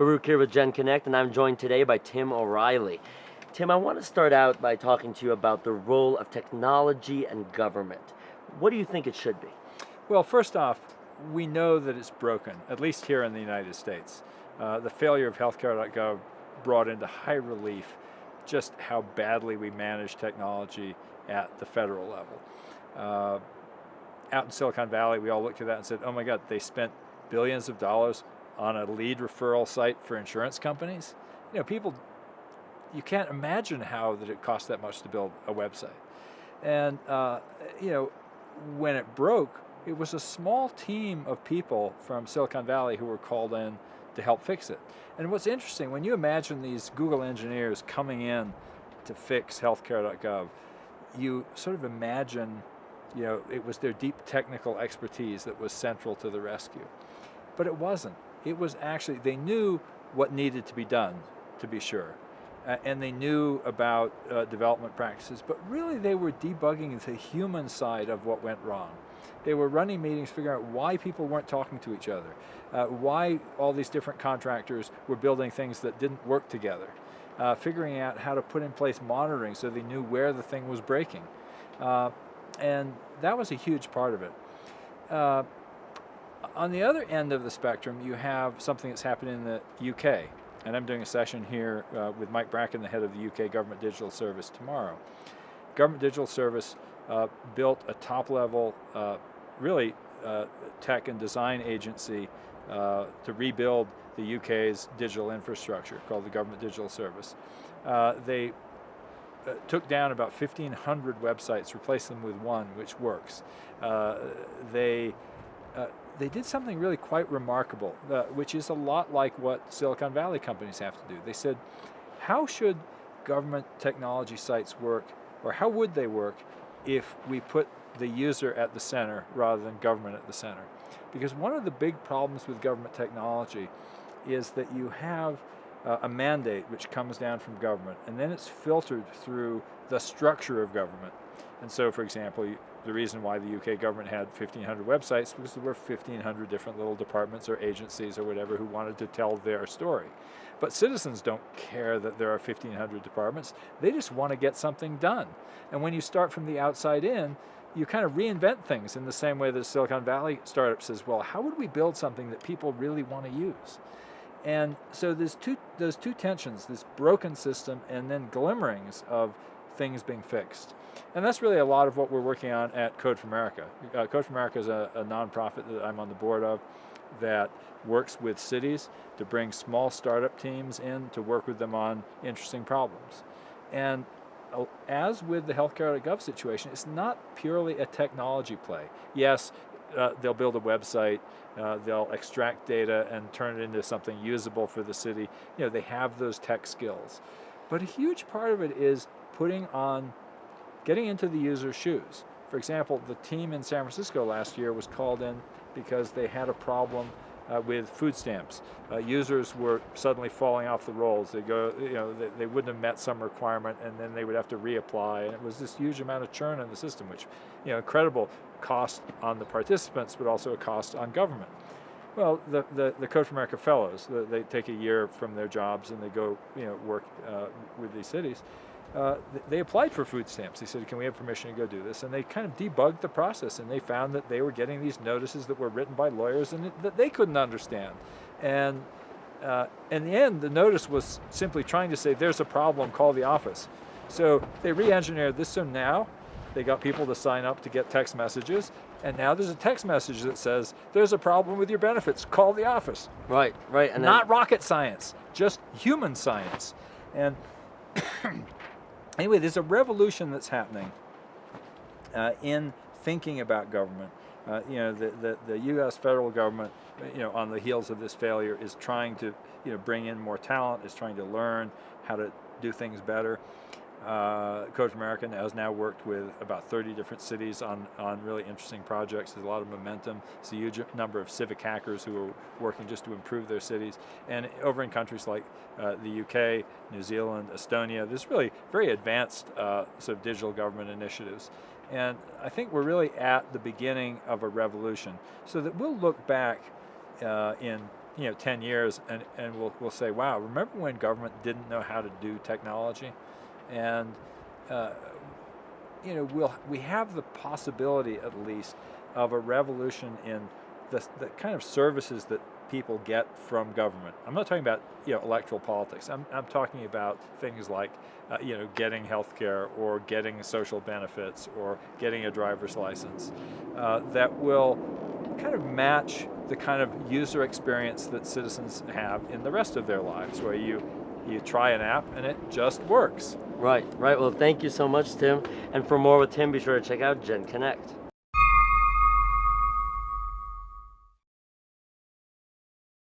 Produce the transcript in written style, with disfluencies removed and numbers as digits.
Baruch here with genConnect, and I'm joined today by Tim O'Reilly. Tim, I want to start out by talking to you about the role of technology and government. What do you think it should be? Well, first off, we know that it's broken, at least here in the United States. The failure of healthcare.gov brought into high relief just how badly we manage technology at the federal level. Out in Silicon Valley, we all looked at that and said, oh my God, they spent billions of dollars on a lead referral site for insurance companies. You know, people, you can't imagine how that it cost that much to build a website. And, when it broke, it was a small team of people from Silicon Valley who were called in to help fix it. And what's interesting, when you imagine these Google engineers coming in to fix healthcare.gov, you sort of imagine, it was their deep technical expertise that was central to the rescue. But it wasn't. It was actually, they knew what needed to be done, to be sure. And they knew about development practices, but really they were debugging the human side of what went wrong. They were running meetings, figuring out why people weren't talking to each other, why all these different contractors were building things that didn't work together, figuring out how to put in place monitoring so they knew where the thing was breaking. And that was a huge part of it. On the other end of the spectrum, you have something that's happening in the UK. And I'm doing a session here with Mike Bracken, the head of the UK Government Digital Service, tomorrow. Government Digital Service built a top-level, tech and design agency to rebuild the UK's digital infrastructure called the Government Digital Service. They took down about 1,500 websites, replaced them with one, which works. They did something really quite remarkable, which is a lot like what Silicon Valley companies have to do. They said, how should government technology sites work, or how would they work if we put the user at the center rather than government at the center? Because one of the big problems with government technology is that you have a mandate which comes down from government, and then it's filtered through the structure of government. And so, for example, the reason why the UK government had 1,500 websites was there were 1,500 different little departments or agencies or whatever who wanted to tell their story. But citizens don't care that there are 1,500 departments. They just want to get something done. And when you start from the outside in, you kind of reinvent things in the same way that Silicon Valley startup says, well, how would we build something that people really want to use? And so there's those two tensions, this broken system and then glimmerings of things being fixed. And that's really a lot of what we're working on at Code for America. Code for America is a nonprofit that I'm on the board of that works with cities to bring small startup teams in to work with them on interesting problems. And as with the healthcare.gov situation, it's not purely a technology play. Yes, they'll build a website, they'll extract data and turn it into something usable for the city. They have those tech skills. But a huge part of it is getting into the user's shoes. For example, the team in San Francisco last year was called in because they had a problem with food stamps. Users were suddenly falling off the rolls. They wouldn't have met some requirement, and then they would have to reapply. And it was this huge amount of churn in the system, which, incredible cost on the participants, but also a cost on government. Well, the Code for America fellows, they take a year from their jobs and they go, work with these cities. They applied for food stamps. They said, can we have permission to go do this? And they kind of debugged the process, and they found that they were getting these notices that were written by lawyers and that they couldn't understand. And in the end, the notice was simply trying to say, there's a problem, call the office. So they re-engineered this, so now they got people to sign up to get text messages, and now there's a text message that says, there's a problem with your benefits, call the office. Right. And not rocket science, just human science. And anyway, there's a revolution that's happening in thinking about government. The U.S. federal government, on the heels of this failure, is trying to, bring in more talent, is trying to learn how to do things better. Code for America has now worked with about 30 different cities on really interesting projects. There's a lot of momentum. There's a huge number of civic hackers who are working just to improve their cities. And over in countries like the UK, New Zealand, Estonia, there's really very advanced sort of digital government initiatives. And I think we're really at the beginning of a revolution, so that we'll look back in 10 years, and we'll say, wow, remember when government didn't know how to do technology? And uh, we have the possibility, at least, of a revolution in the kind of services that people get from government. I'm not talking about electoral politics. I'm talking about things like getting health care, or getting social benefits, or getting a driver's license, that will kind of match the kind of user experience that citizens have in the rest of their lives, where you try an app and it just works. Right, right. Well, thank you so much, Tim. And for more with Tim, be sure to check out genConnect.